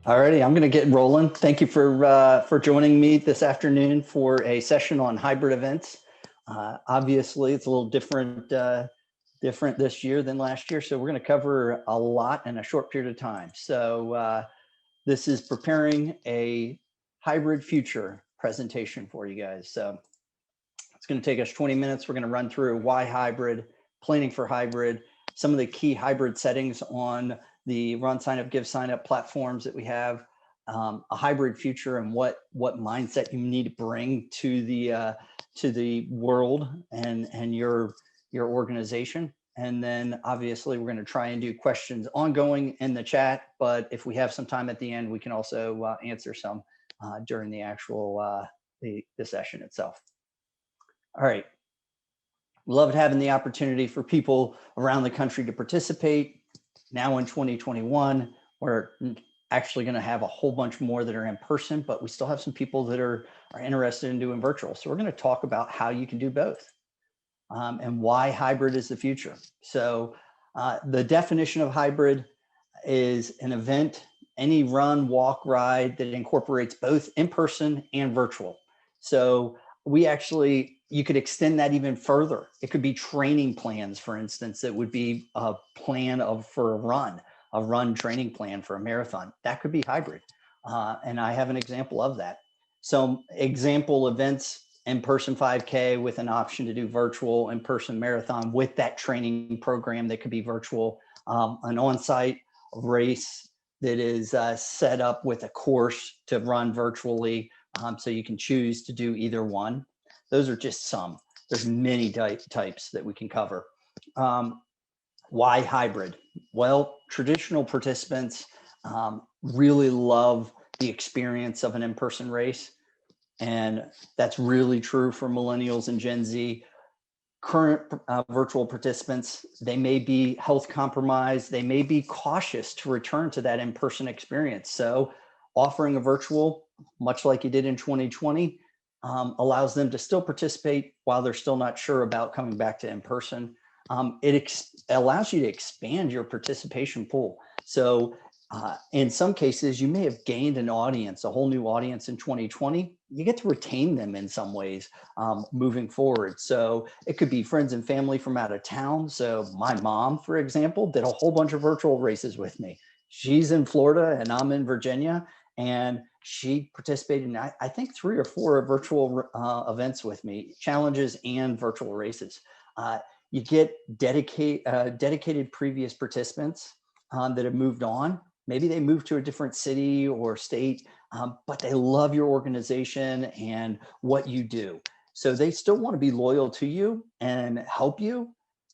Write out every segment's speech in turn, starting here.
Alrighty, I'm going to get rolling. Thank you for joining me this afternoon for a session on hybrid events. Obviously, it's a little different this year than last year, so we're going to cover a lot in a short period of time. So this is preparing a hybrid future presentation for you guys. So it's going to take us 20 minutes. We're going to run through why hybrid, planning for hybrid, some of the key hybrid settings on the RunSignup, GiveSignup platforms that we have, a hybrid future, and what mindset you need to bring to the world and your organization. And then obviously we're going to try and do questions ongoing in the chat, but if we have some time at the end, we can also answer some during the actual the session itself. All right. Loved having the opportunity for people around the country to participate. Now in 2021, we're actually going to have a whole bunch more that are in person, but we still have some people that are interested in doing virtual. So we're going to talk about how you can do both and why hybrid is the future. So the definition of hybrid is an event, any run, walk, ride that incorporates both in-person and virtual. So you could extend that even further. It could be training plans, for instance, that would be a plan for a run training plan for a marathon. That could be hybrid. And I have an example of that. Some example events, in-person 5K with an option to do virtual, in-person marathon with that training program that could be virtual, an on-site race that is set up with a course to run virtually. So you can choose to do either one. Those are just some. There's many types that we can cover. Why hybrid? Well, traditional participants really love the experience of an in-person race. And that's really true for millennials and Gen Z. Current virtual participants, they may be health compromised. They may be cautious to return to that in-person experience. So offering a virtual, much like you did in 2020, allows them to still participate while they're still not sure about coming back to in-person. It allows you to expand your participation pool. So in some cases, you may have gained an audience, a whole new audience in 2020. You get to retain them in some ways moving forward. So it could be friends and family from out of town. So my mom, for example, did a whole bunch of virtual races with me. She's in Florida and I'm in Virginia. And she participated in, I think, 3 or 4 virtual events with me, challenges and virtual races. You get dedicated previous participants that have moved on. Maybe they moved to a different city or state, but they love your organization and what you do. So they still want to be loyal to you and help you,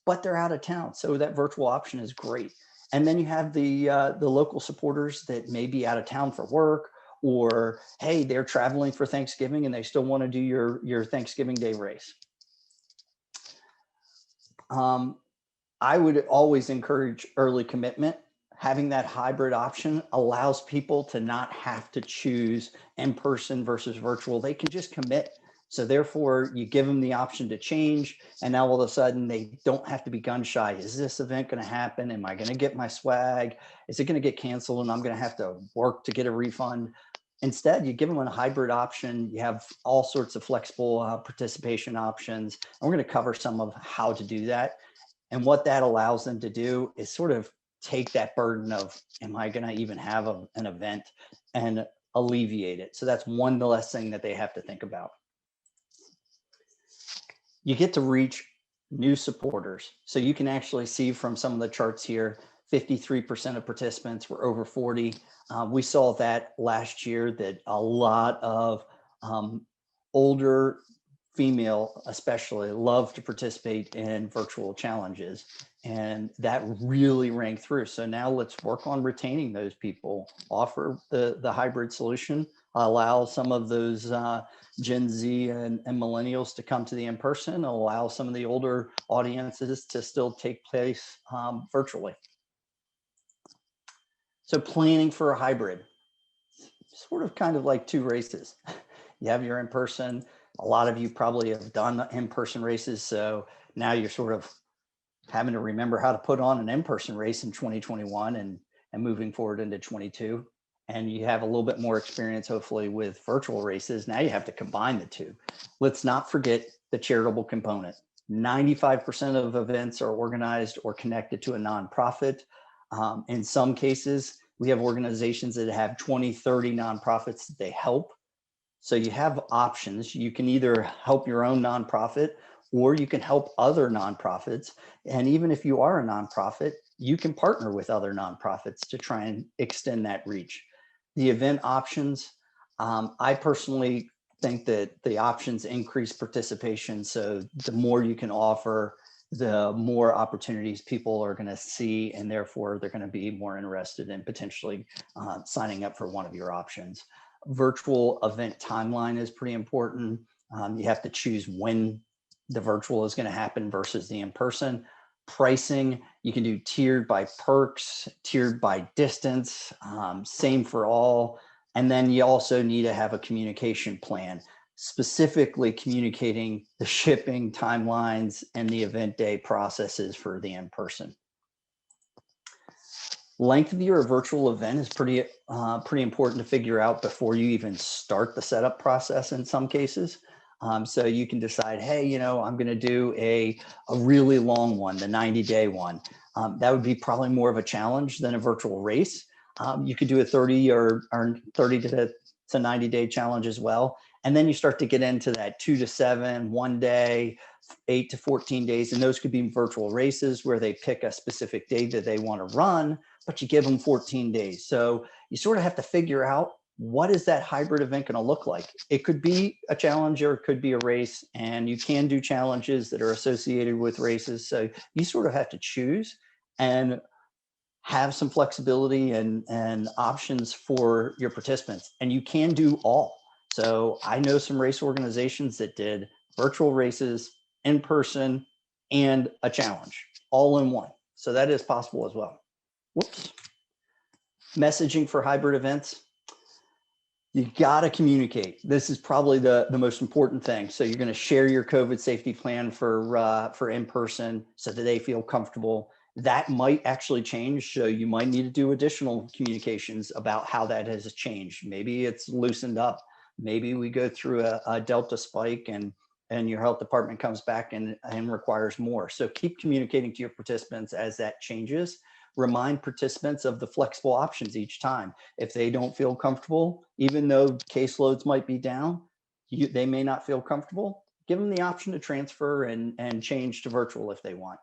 but they're out of town. So that virtual option is great. And then you have the local supporters that may be out of town for work, or, hey, they're traveling for Thanksgiving and they still want to do your Thanksgiving Day race. I would always encourage early commitment. Having that hybrid option allows people to not have to choose in-person versus virtual. They can just commit. So therefore, you give them the option to change, and now all of a sudden they don't have to be gun shy. Is this event going to happen? Am I going to get my swag? Is it going to get canceled and I'm going to have to work to get a refund? Instead, you give them a hybrid option. You have all sorts of flexible participation options. And we're going to cover some of how to do that. And what that allows them to do is sort of take that burden of, am I going to even have an event, and alleviate it. So that's one less thing that they have to think about. You get to reach new supporters. So you can actually see from some of the charts here, 53% of participants were over 40. We saw that last year, that a lot of older female especially love to participate in virtual challenges, and that really rang through. So now let's work on retaining those people, offer the hybrid solution, allow some of those Gen Z and millennials to come to the in-person, allow some of the older audiences to still take place virtually. So planning for a hybrid, sort of kind of like 2 races. You have your in-person. A lot of you probably have done in-person races. So now you're sort of having to remember how to put on an in-person race in 2021 and moving forward into 22. and you have a little bit more experience, hopefully, with virtual races. Now you have to combine the two. Let's not forget the charitable component. 95% of events are organized or connected to a nonprofit. In some cases, we have organizations that have 20, 30 nonprofits that they help. So you have options. You can either help your own nonprofit or you can help other nonprofits. And even if you are a nonprofit, you can partner with other nonprofits to try and extend that reach. The event options, I personally think that the options increase participation. So the more you can offer, the more opportunities people are going to see, and therefore they're going to be more interested in potentially signing up for one of your options. Virtual event timeline is pretty important. You have to choose when the virtual is going to happen versus the in-person. Pricing, you can do tiered by perks, tiered by distance, same for all. And then you also need to have a communication plan, specifically communicating the shipping timelines and the event day processes for the in-person. Length of your virtual event is pretty important to figure out before you even start the setup process in some cases. So you can decide, hey, you know, I'm going to do a really long one, the 90-day one. That would be probably more of a challenge than a virtual race. You could do a 30 or 30 to 90-day challenge as well. And then you start to get into that 2 to 7, 1 day, 8 to 14 days. And those could be virtual races where they pick a specific day that they want to run, but you give them 14 days. So you sort of have to figure out, what is that hybrid event going to look like? It could be a challenge or it could be a race, and you can do challenges that are associated with races. So you sort of have to choose and have some flexibility and options for your participants. And you can do all. So I know some race organizations that did virtual races, in person, and a challenge all in one. So that is possible as well. Whoops. Messaging for hybrid events. You got to communicate. This is probably the most important thing. So you're going to share your COVID safety plan for in-person so that they feel comfortable. That might actually change. So you might need to do additional communications about how that has changed. Maybe it's loosened up. Maybe we go through a Delta spike and your health department comes back and requires more. So keep communicating to your participants as that changes. Remind participants of the flexible options each time. If they don't feel comfortable, even though caseloads might be down, they may not feel comfortable, give them the option to transfer and change to virtual if they want.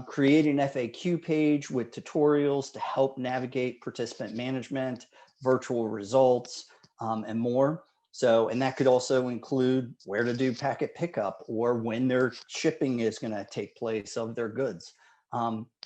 Create an FAQ page with tutorials to help navigate participant management, virtual results, and more. So, and that could also include where to do packet pickup or when their shipping is going to take place of their goods.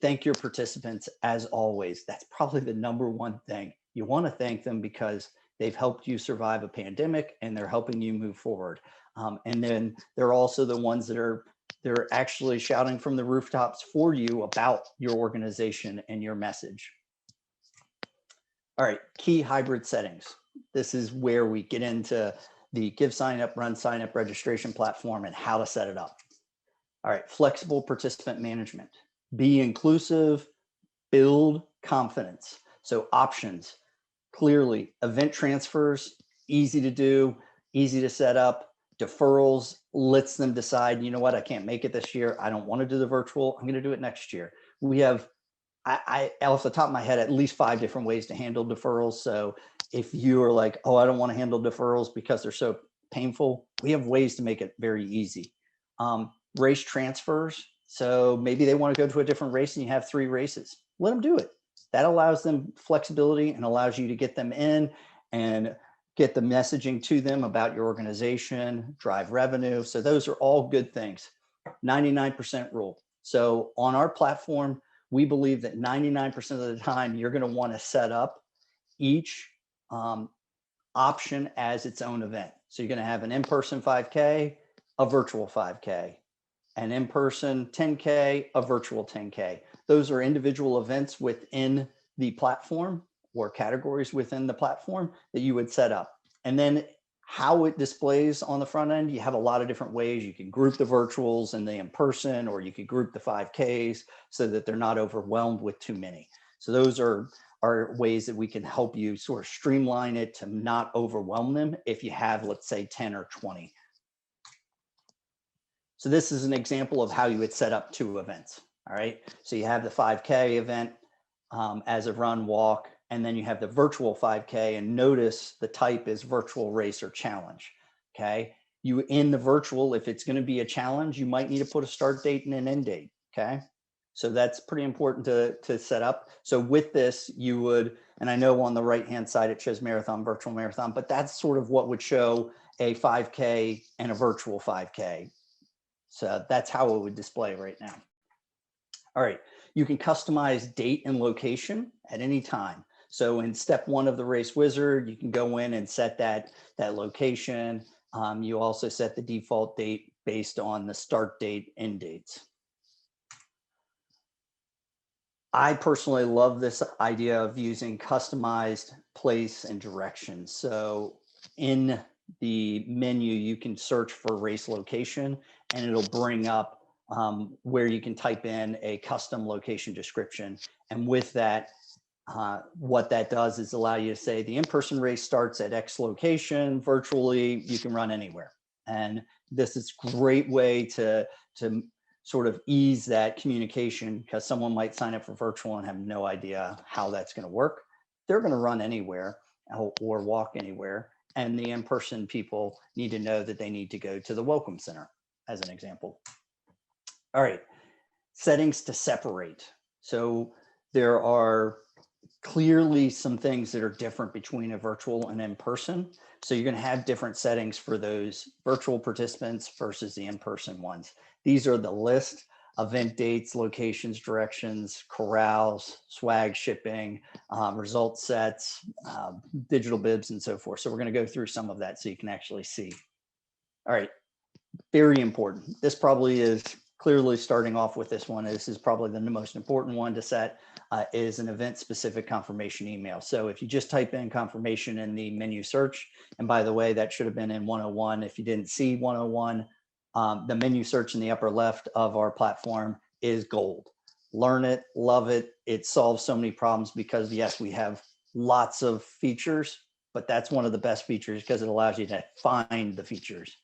Thank your participants as always. That's probably the number one thing. You want to thank them because they've helped you survive a pandemic and they're helping you move forward. And then they're also the ones that they're actually shouting from the rooftops for you about your organization and your message. All right, key hybrid settings. This is where we get into the GiveSignup, RunSignup registration platform and how to set it up. All right, flexible participant management. Be inclusive, build confidence. So options, clearly event transfers, easy to do, easy to set up. Deferrals lets them decide, you know what, I can't make it this year. I don't want to do the virtual. I'm going to do it next year. We have, I off the top of my head, at least 5 different ways to handle deferrals. So if you are like, oh, I don't want to handle deferrals because they're so painful, we have ways to make it very easy. Race transfers. So maybe they want to go to a different race and you have 3 races. Let them do it. That allows them flexibility and allows you to get them in and get the messaging to them about your organization, drive revenue. So those are all good things. 99% rule. So on our platform, we believe that 99% of the time you're going to want to set up each option as its own event. So you're going to have an in-person 5K, a virtual 5K, an in-person 10K, a virtual 10K. Those are individual events within the platform or categories within the platform that you would set up. And then how it displays on the front end, you have a lot of different ways. You can group the virtuals and the in-person, or you could group the 5Ks so that they're not overwhelmed with too many. So those are are ways that we can help you sort of streamline it to not overwhelm them if you have, let's say, 10 or 20. So this is an example of how you would set up 2 events. All right. So you have the 5K event as a run, walk, and then you have the virtual 5K, and notice the type is virtual, race, or challenge. Okay. You in the virtual, if it's going to be a challenge, you might need to put a start date and an end date. Okay. So that's pretty important to set up. So with this, you would, and I know on the right-hand side, it shows marathon, virtual marathon, but that's sort of what would show a 5K and a virtual 5K. So that's how it would display right now. All right, you can customize date and location at any time. So in step 1 of the race wizard, you can go in and set that location. You also set the default date based on the start date, end dates. I personally love this idea of using customized place and direction. So in the menu, you can search for race location and it'll bring up where you can type in a custom location description. And with that, what that does is allow you to say the in-person race starts at X location, virtually you can run anywhere. And this is a great way to sort of ease that communication, because someone might sign up for virtual and have no idea how that's going to work. They're going to run anywhere or walk anywhere. And the in-person people need to know that they need to go to the Welcome Center, as an example. All right, settings to separate. So there are clearly some things that are different between a virtual and in-person. So you're going to have different settings for those virtual participants versus the in-person ones. These are the list: event dates, locations, directions, corrals, swag, shipping, result sets, digital bibs, and so forth. So we're going to go through some of that so you can actually see. All right, very important. This probably is clearly starting off with this one. This is probably the most important one to set. Is an event-specific confirmation email. So if you just type in confirmation in the menu search, and by the way, that should have been in 101. If you didn't see 101, the menu search in the upper left of our platform is gold. Learn it, love it. It solves so many problems because, yes, we have lots of features, but that's one of the best features because it allows you to find the features.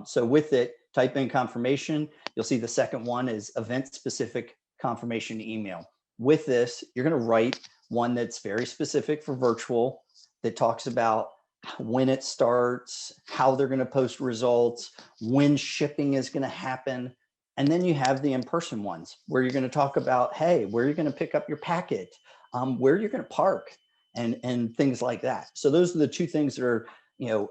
So with it, type in confirmation. You'll see the second one is event-specific confirmation email. With this, you're going to write one that's very specific for virtual, that talks about when it starts, how they're going to post results, when shipping is going to happen. And then you have the in-person ones where you're going to talk about, hey, where you're going to pick up your packet, where you're going to park, and things like that. So those are the 2 things that are,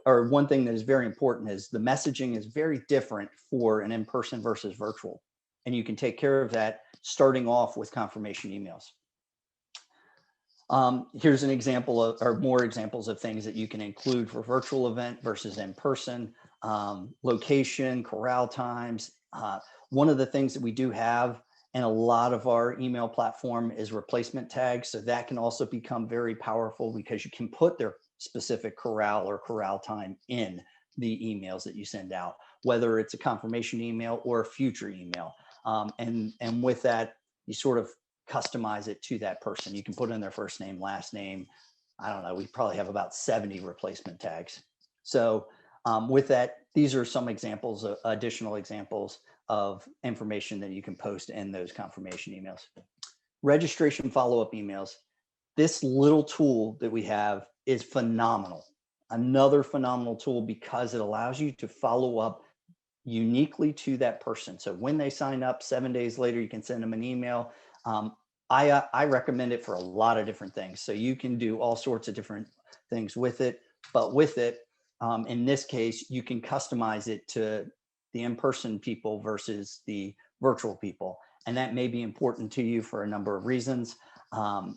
or one thing that is very important is the messaging is very different for an in-person versus virtual. And you can take care of that starting off with confirmation emails. Here's an example of, or more examples of things that you can include for virtual event versus in-person. Location, corral times. One of the things that we do have in a lot of our email platform is replacement tags. So that can also become very powerful because you can put their specific corral or corral time in the emails that you send out, whether it's a confirmation email or a future email. And with that, you sort of customize it to that person. You can put in their first name, last name. I don't know, we probably have about 70 replacement tags. So with that, these are some examples, additional examples of information that you can post in those confirmation emails. Registration follow-up emails. This little tool that we have is phenomenal. Another phenomenal tool because it allows you to follow up uniquely to that person. So when they sign up, 7 days later, you can send them an email. I recommend it for a lot of different things. So you can do all sorts of different things with it, but with it, in this case, you can customize it to the in-person people versus the virtual people. And that may be important to you for a number of reasons.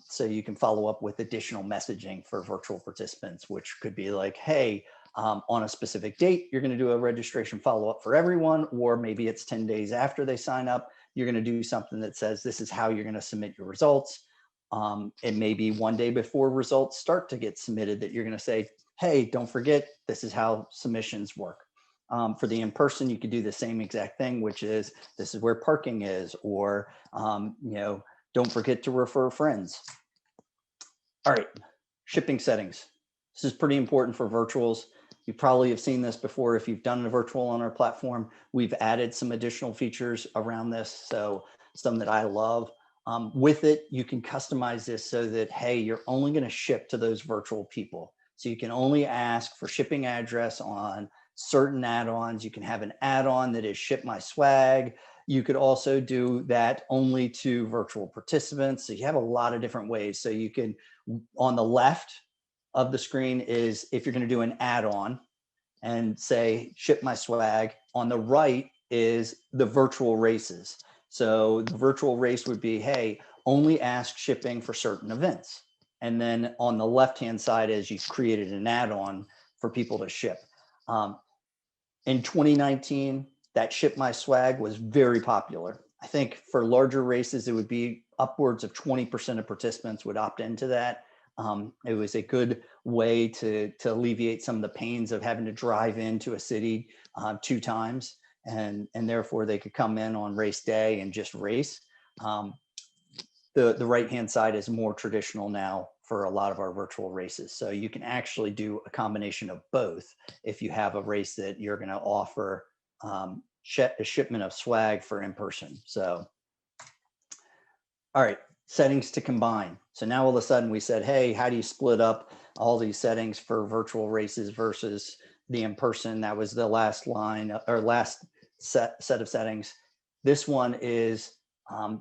So you can follow up with additional messaging for virtual participants, which could be like, hey, on a specific date, you're going to do a registration follow-up for everyone, or maybe it's 10 days after they sign up. You're going to do something that says this is how you're going to submit your results. It may be 1 day before results start to get submitted that you're going to say, hey, don't forget, this is how submissions work. For the in-person, you could do the same exact thing, which is this is where parking is, or don't forget to refer friends. All right, shipping settings. This is pretty important for virtuals. You probably have seen this before. If you've done a virtual on our platform, we've added some additional features around this. So some that I love. With it, you can customize this so that, hey, you're only going to ship to those virtual people. So you can only ask for shipping address on certain add-ons. You can have an add-on that is ship my swag. You could also do that only to virtual participants. So you have a lot of different ways. So you can, on the left of the screen is if you're going to do an add-on and say ship my swag. On the right is the virtual races. So the virtual race would be, hey, only ask shipping for certain events. And then on the left-hand side is you've created an add-on for people to ship. In 2019, that ship my swag was very popular. I think for larger races, it would be upwards of 20% of participants would opt into that. It was a good way to alleviate some of the pains of having to drive into a city 2 times, and therefore they could come in on race day and just race. The right-hand side is more traditional now for a lot of our virtual races. So you can actually do a combination of both if you have a race that you're going to offer a shipment of swag for in person. So, all right, settings to combine. So now all of a sudden we said, hey, how do you split up all these settings for virtual races versus the in-person? That was the last line or last set of settings. This one is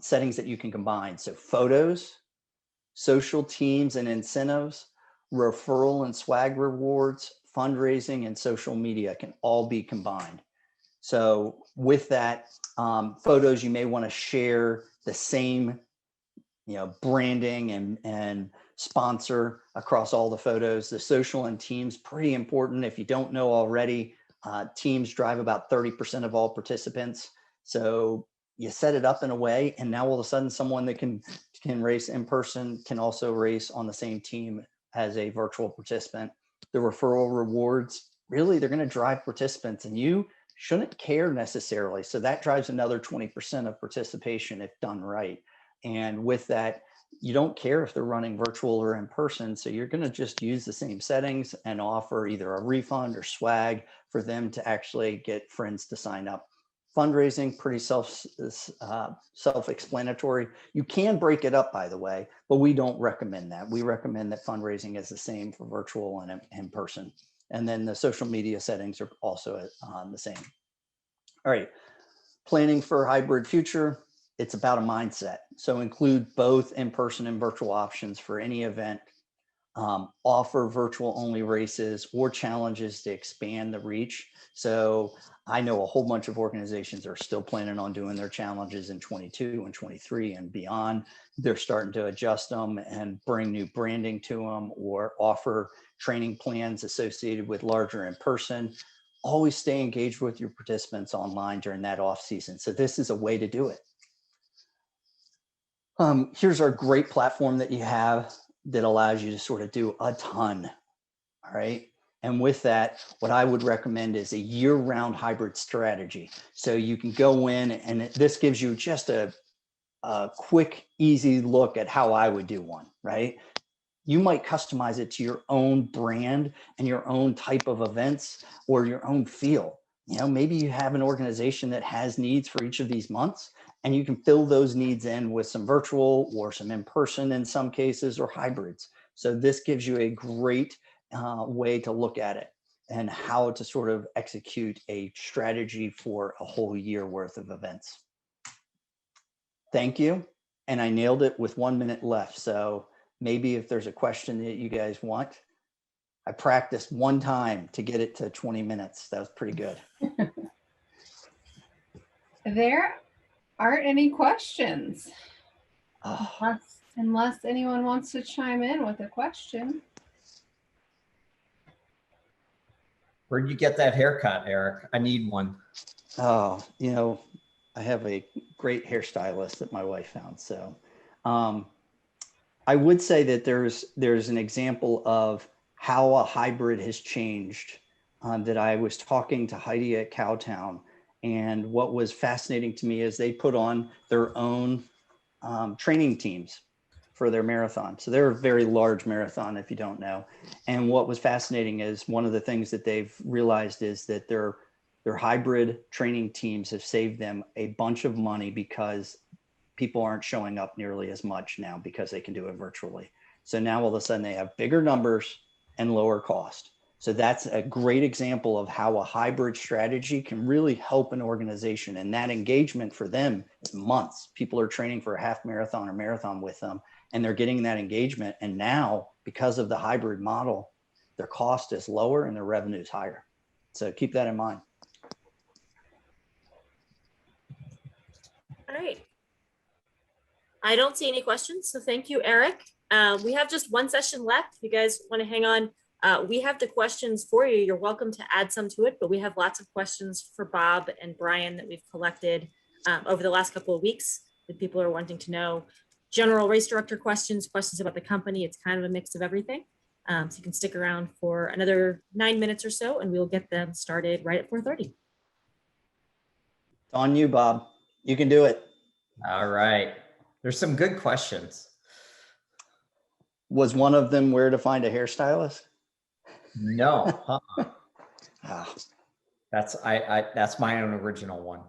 settings that you can combine. So photos, social teams and incentives, referral and swag rewards, fundraising, and social media can all be combined. So with that, photos, you may want to share the same branding and sponsor across all the photos. The social and teams, pretty important. If you don't know already, teams drive about 30% of all participants. So you set it up in a way, and now all of a sudden someone that can race in person can also race on the same team as a virtual participant. The referral rewards, really, they're going to drive participants, and you shouldn't care necessarily. So that drives another 20% of participation if done right. And with that, you don't care if they're running virtual or in person. So you're going to just use the same settings and offer either a refund or swag for them to actually get friends to sign up. Fundraising, pretty self-explanatory. You can break it up, by the way, but we don't recommend that. We recommend that fundraising is the same for virtual and in person. And then the social media settings are also the same. All right, planning for a hybrid future. It's about a mindset. So include both in-person and virtual options for any event. Offer virtual only races or challenges to expand the reach. So I know a whole bunch of organizations are still planning on doing their challenges in 22 and 23 and beyond. They're starting to adjust them and bring new branding to them or offer training plans associated with larger in-person. Always stay engaged with your participants online during that off season. So this is a way to do it. Here's our great platform that you have that allows you to sort of do a ton. All right. And with that, what I would recommend is a year-round hybrid strategy. So you can go in, and this gives you just a quick, easy look at how I would do one, right? You might customize it to your own brand and your own type of events or your own feel. Maybe you have an organization that has needs for each of these months, and you can fill those needs in with some virtual or some in-person in some cases, or hybrids. So this gives you a great way to look at it and how to sort of execute a strategy for a whole year worth of events. Thank you. And I nailed it with 1 minute left. So maybe if there's a question that you guys want. I practiced one time to get it to 20 minutes. That was pretty good. There aren't any questions. Unless anyone wants to chime in with a question. Where'd you get that haircut, Eric? I need one. Oh, I have a great hairstylist that my wife found. So I would say that there's an example of how a hybrid has changed that I was talking to Heidi at Cowtown. And what was fascinating to me is they put on their own training teams for their marathon. So they're a very large marathon, if you don't know. And what was fascinating is one of the things that they've realized is that their hybrid training teams have saved them a bunch of money because people aren't showing up nearly as much now because they can do it virtually. So now all of a sudden they have bigger numbers and lower cost. So that's a great example of how a hybrid strategy can really help an organization. And that engagement for them is months. People are training for a half marathon or marathon with them, and they're getting that engagement. And now, because of the hybrid model, their cost is lower and their revenue is higher. So keep that in mind. All right. I don't see any questions, so thank you, Eric. We have just one session left. If you guys want to hang on, we have the questions for you. You're welcome to add some to it, but we have lots of questions for Bob and Brian that we've collected over the last couple of weeks that people are wanting to know. General race director questions, questions about the company. It's kind of a mix of everything. So you can stick around for another 9 minutes or so, and we'll get them started right at 4:30. It's on you, Bob. You can do it. All right. There's some good questions. Was one of them where to find a hairstylist? No, Ah, that's my own original one.